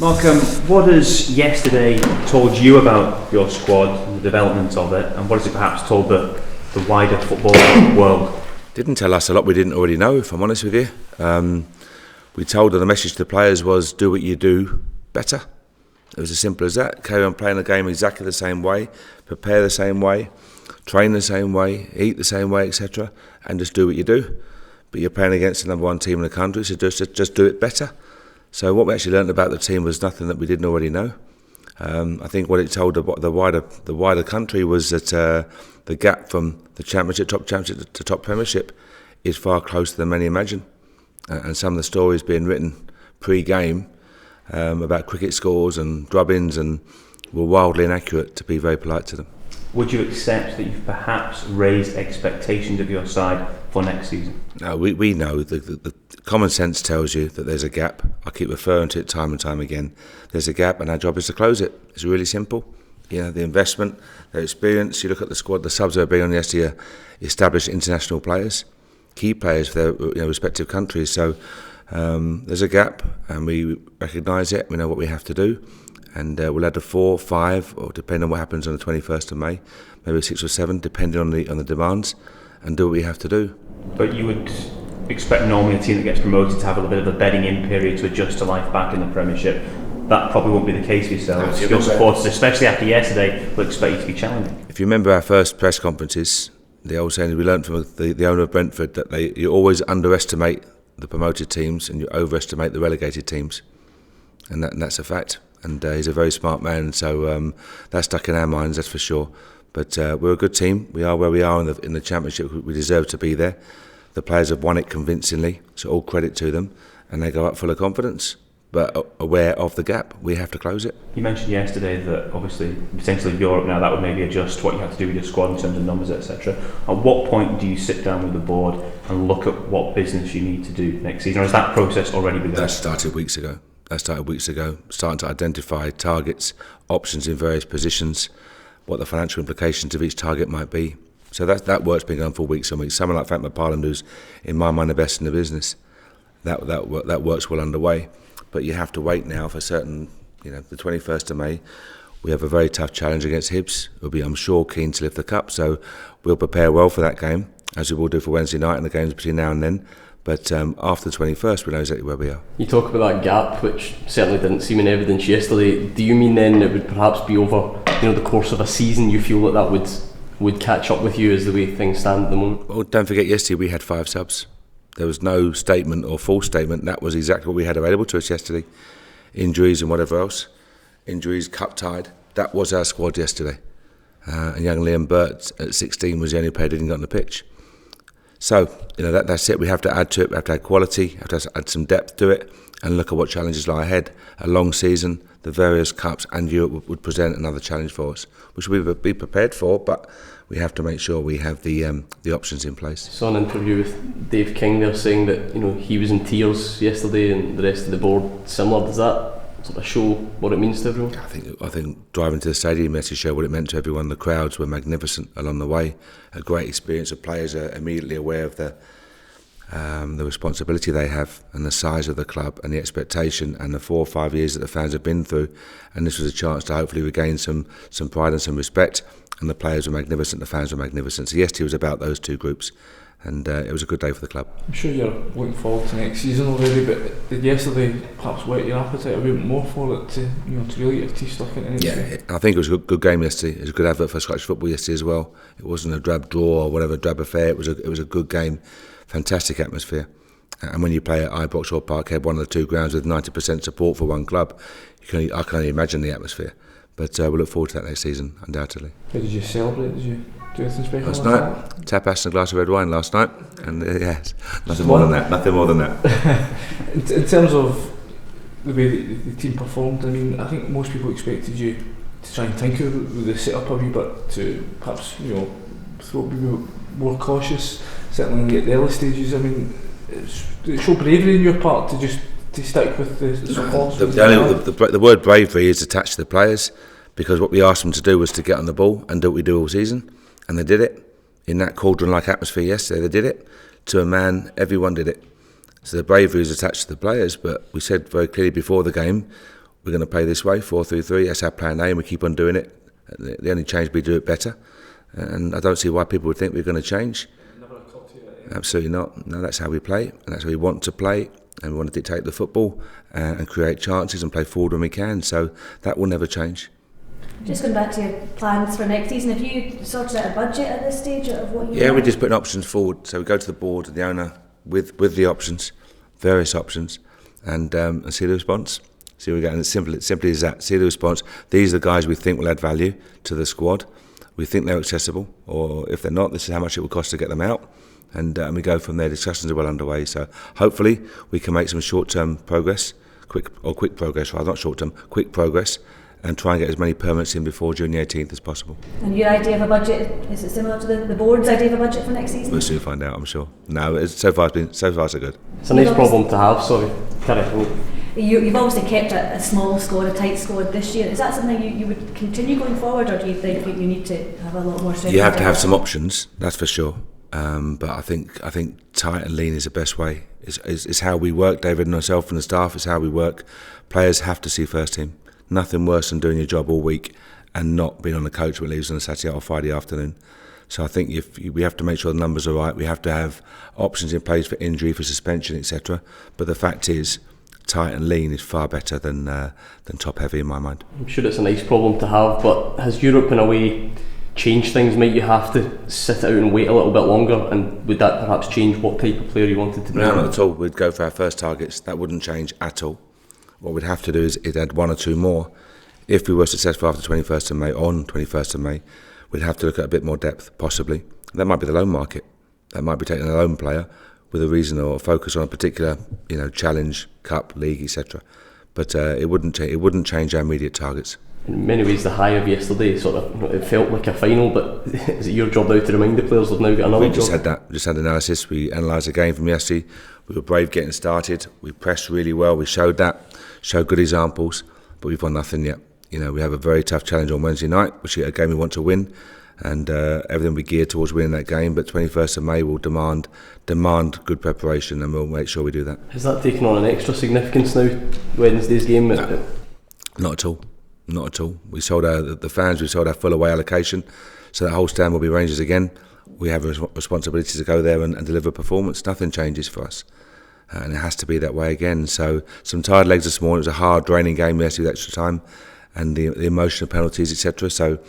Mark, what has yesterday told you about your squad and the development of it, and what has it perhaps told the wider football world? Didn't tell us a lot we didn't already know, if I'm honest with you. We told them the message to the players was do what you do better. It was as simple as that. Carry on playing the game exactly the same way, prepare the same way, train the same way, eat the same way, etc. and just do what you do. But you're playing against the number one team in the country, so just do it better. So what we actually learned about the team was nothing that we didn't already know. I think what it told the wider country was that the gap from the top championship to top premiership is far closer than many imagine. And some of the stories being written pre-game about cricket scores and drubbings and were wildly inaccurate, to be very polite to them. Would you accept that you've perhaps raised expectations of your side for next season? No, we know the common sense tells you that there's a gap. I keep referring to it time and time again. There's a gap and our job is to close it. It's really simple. You know, the investment, their experience, you look at the squad, the subs that have been on yesterday, established international players, key players for their respective countries. So there's a gap and we recognise it, we know what we have to do. And we'll add a 4, 5, or depending on what happens on the 21st of May, maybe 6 or 7, depending on the demands, and do what we have to do. But you would expect normally a team that gets promoted to have a little bit of a bedding in period to adjust to life back in the Premiership. That probably won't be the case for yourselves. Your supporters, especially after yesterday, will expect you to be challenging. If you remember our first press conferences, the old saying we learned from the owner of Brentford that you always underestimate the promoted teams and you overestimate the relegated teams, and that's a fact. And he's a very smart man, so that's stuck in our minds, that's for sure. But we're a good team. We are where we are in the Championship. We deserve to be there. The players have won it convincingly, so all credit to them. And they go up full of confidence, but aware of the gap. We have to close it. You mentioned yesterday that obviously, potentially Europe now, that would maybe adjust what you have to do with your squad in terms of numbers, etc. At what point do you sit down with the board and look at what business you need to do next season? Or has that process already begun? That started weeks ago. Starting to identify targets, options in various positions, what the financial implications of each target might be. So that work's been going for weeks and weeks. Someone like Frank McParland, who's in my mind the best in the business, that work's well underway. But you have to wait now for certain, the 21st of May. We have a very tough challenge against Hibs, who'll be, I'm sure, keen to lift the cup. So we'll prepare well for that game, as we will do for Wednesday night and the games between now and then. But after the 21st, we know exactly where we are. You talk about that gap, which certainly didn't seem in evidence yesterday. Do you mean then it would perhaps be over, the course of a season? You feel that would catch up with you as the way things stand at the moment? Well, don't forget, yesterday we had 5 subs. There was no statement or false statement. That was exactly what we had available to us yesterday. Injuries and whatever else. Injuries, cup tied. That was our squad yesterday. And young Liam Burt at 16 was the only player who didn't get on the pitch. So, that's it. We have to add to it. We have to add quality, have to add some depth to it, and look at what challenges lie ahead. A long season, the various cups and Europe would present another challenge for us, which we would be prepared for, but we have to make sure we have the options in place. I saw an interview with Dave King there saying that he was in tears yesterday and the rest of the board similar. Does that sort of show what it means to everyone? I think driving to the stadium yesterday showed what it meant to everyone. The crowds were magnificent along the way. A great experience. The players are immediately aware of the responsibility they have and the size of the club and the expectation and the 4 or 5 years that the fans have been through. And this was a chance to hopefully regain some pride and some respect. And the players were magnificent, the fans were magnificent. So yesterday was about those two groups. And it was a good day for the club. I'm sure you're looking forward to next season already, but did yesterday perhaps whet your appetite a bit more for it to really get your teeth stuck into it? Yeah, I think it was a good game yesterday. It was a good advert for Scottish football yesterday as well. It wasn't a drab draw or whatever, drab affair. It was a good game, fantastic atmosphere. And when you play at Ibrox or Parkhead, one of the two grounds with 90% support for one club, I can only imagine the atmosphere. But we'll look forward to that next season, undoubtedly. How did you celebrate? Did you do anything special last night? Tapas and a glass of red wine last night, and yes, nothing more than that. In terms of the way the team performed, I think most people expected you to try and tinker with the setup a wee bit, to perhaps be more cautious, certainly at the early stages. It showed bravery in your part to stick with the support. The word bravery is attached to the players, because what we asked them to do was to get on the ball and do what we do all season, and they did it. In that cauldron-like atmosphere yesterday, they did it. To a man, everyone did it. So the bravery is attached to the players, but we said very clearly before the game, we're going to play this way, 4-3-3. That's our plan A, and we keep on doing it. The only change we do it better, and I don't see why people would think we're going to change. Never occurred to you that, Absolutely not. No, that's how we play, and that's how we want to play, and we want to dictate the football and create chances and play forward when we can. So that will never change. Just going back to your plans for next season, have you sorted out a budget at this stage of what you Yeah, want? we're just putting options forward. So we go to the board and the owner with the options, various options, and see the response. See where we go, and it's simply as that. See the response. These are the guys we think will add value to the squad. We think they're accessible, or if they're not, this is how much it will cost to get them out. And we go from there. Discussions are well underway. So hopefully we can make some short-term progress, quick progress, rather not short-term, quick progress, and try and get as many permits in before June the 18th as possible. And your idea of a budget, is it similar to the board's idea of a budget for next season? We'll soon find out, I'm sure. No, so far so good. It's a nice problem to have, sorry. Carry on. You've obviously kept a small squad, a tight squad this year. Is that something you would continue going forward, or do you think you need to have a lot more strength? You have to have some options, that's for sure. But I think tight and lean is the best way. It's how we work, David and myself and the staff. It's how we work. Players have to see first team. Nothing worse than doing your job all week and not being on the coach when it leaves on a Saturday or Friday afternoon. So I think we have to make sure the numbers are right. We have to have options in place for injury, for suspension, etc. But the fact is, tight and lean is far better than top heavy in my mind. I'm sure it's a nice problem to have, but has Europe in a way changed things? Might you have to sit out and wait a little bit longer, and would that perhaps change what type of player you wanted to bring? No, not at all. We'd go for our first targets. That wouldn't change at all. What we'd have to do is add one or two more. If we were successful after 21st of May, on 21st of May, we'd have to look at a bit more depth, possibly. That might be the loan market. That might be taking a loan player with a reason or focus on a particular, challenge, cup, league, etc. But it wouldn't change our immediate targets. In many ways, the high of yesterday it felt like a final. But is it your job now to remind the players they've now got another We just job? had analysis. We analysed the game from yesterday. We were brave getting started. We pressed really well. We showed good examples, but we've won nothing yet. We have a very tough challenge on Wednesday night, which is a game we want to win, and everything will be geared towards winning that game. But 21st of May will demand good preparation, and we'll make sure we do that. Has that taken on an extra significance now, Wednesday's game? No. Not at all. Not at all. We sold the fans. We sold our full away allocation, so that whole stand will be Rangers again. We have a responsibility to go there and deliver performance. Nothing changes for us, and it has to be that way again. So some tired legs this morning. It was a hard, draining game yesterday with extra time, and the emotional penalties, etc. So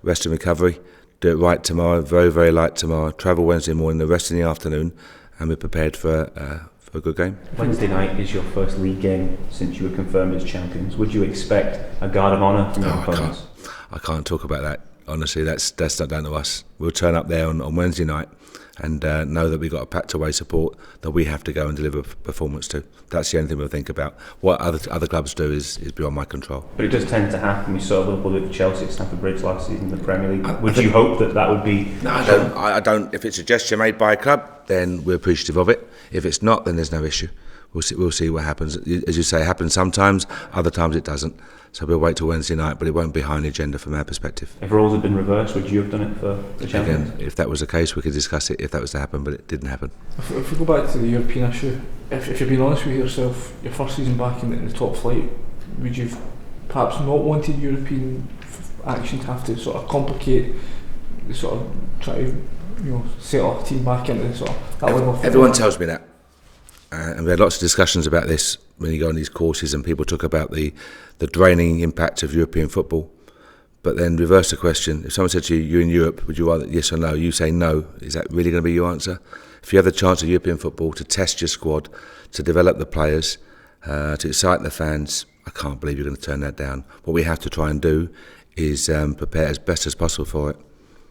rest and recovery. Do it right tomorrow. Very, very light tomorrow. Travel Wednesday morning. The rest in the afternoon, and we're prepared for a good game. Wednesday night is your first league game since you were confirmed as champions. Would you expect a guard of honour from your opponents? I can't talk about that. Honestly, that's not down to us. We'll turn up there on Wednesday night and know that we've got a packed away support that we have to go and deliver performance to. That's the only thing we'll think about. What other clubs do is beyond my control. But it does tend to happen. We saw Liverpool with Chelsea at Stamford Bridge last season in the Premier League. Would you hope that would be... No, I don't. If it's a gesture made by a club, then we're appreciative of it. If it's not, then there's no issue. We'll see what happens. As you say, it happens sometimes, other times it doesn't. So we'll wait till Wednesday night, but it won't be high on the agenda from our perspective. If roles had been reversed, would you have done it for the champions? Again, if that was the case, we could discuss it if that was to happen, but it didn't happen. If we go back to the European issue, if you're being honest with yourself, your first season back in the top flight, would you perhaps not wanted European action to have to sort of complicate, sort of try to settle a team back into sort of that level of everyone tells me that. And we had lots of discussions about this when you go on these courses, and people talk about the draining impact of European football. But then reverse the question. If someone said to you, you're in Europe, would you rather yes or no? You say no. Is that really going to be your answer? If you have the chance of European football to test your squad, to develop the players, to excite the fans, I can't believe you're going to turn that down. What we have to try and do is prepare as best as possible for it.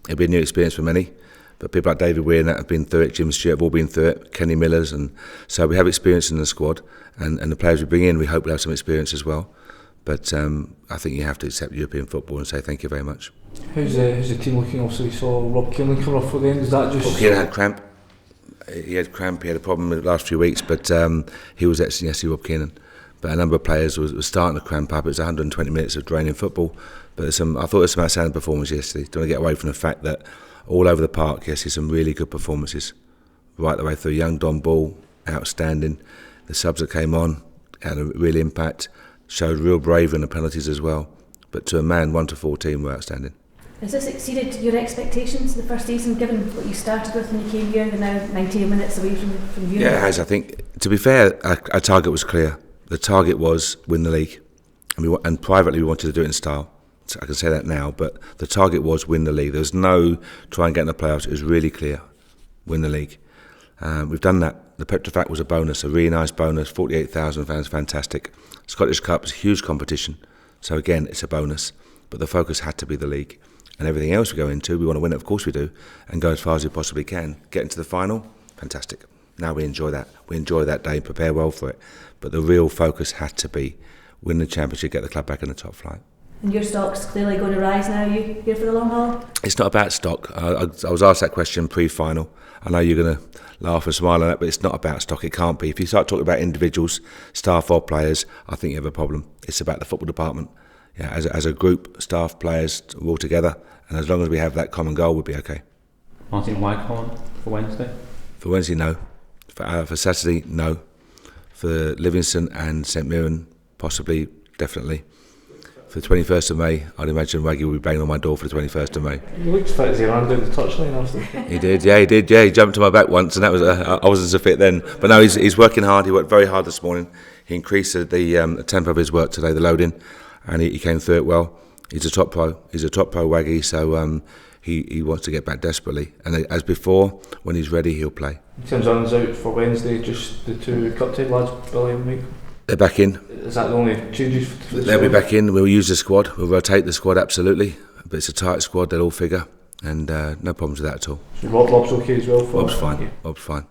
It'll be a new experience for many. But people like David Weir and that have been through it, Jim Stewart have all been through it, Kenny Millers, and so we have experience in the squad, and the players we bring in, we hope will have some experience as well. But I think you have to accept European football and say thank you very much. How's the team looking? Obviously, we saw Rob Keelan come off for the end. Is that just? Rob Keelan had cramp. He had a problem in the last few weeks, but he was actually Rob Keelan. But a number of players was starting to cramp up. It was 120 minutes of draining football. But I thought there was some outstanding performance yesterday. Don't want to get away from the fact that all over the park, yes, there's some really good performances right the way through. Young Don Ball, outstanding. The subs that came on had a real impact. showed real bravery in the penalties as well. But to a man, 1 to 14 were outstanding. Has this exceeded your expectations the first season, given what you started with when you came here, and now 90 minutes away from you? Yeah, it has. I think, to be fair, our target was clear. The target was win the league. And privately we wanted to do it in style. So I can say that now, but the target was win the league. There was no try and get in the playoffs. It was really clear, win the league. We've done that. The Petrofac was a bonus, a really nice bonus. 48,000 fans, fantastic. Scottish Cup is a huge competition, so again, it's a bonus. But the focus had to be the league. And everything else we go into, we want to win it, of course we do, and go as far as we possibly can. Get into the final, fantastic. Now we enjoy that. We enjoy that day, prepare well for it. But the real focus had to be win the championship, get the club back in the top flight. And your stock's clearly going to rise now. Are you here for the long haul? It's not about stock. I was asked that question pre-final. I know you're going to laugh and smile at that, but it's not about stock. It can't be. If you start talking about individuals, staff or players, I think you have a problem. It's about the football department. Yeah, as a group, staff, players, we're all together, and as long as we have that common goal, we'll be okay. Martin Wycombe for Wednesday? For Wednesday, no. For Saturday, no. For Livingston and St Mirren, possibly, definitely. For the 21st of May, I'd imagine Waggy will be banging on my door for the 21st of May. He looked fit as he ran down the touchline after. He did. He jumped to my back once, and that was I wasn't so fit then. But no, he's working hard. He worked very hard this morning. He increased the tempo of his work today, the loading, and he came through it well. He's a top pro. He's a top pro Waggy, so he wants to get back desperately. And as before, when he's ready, he'll play. Tim's Allen's out for Wednesday. Just the two cup-tied lads, Billy and Mike. They're back in. Is that the only changes for the They'll be back in. We'll use the squad. We'll rotate the squad, absolutely. But it's a tight squad. They'll all figure. And no problems with that at all. So Rob's okay as well? Bob's fine. Bob's fine.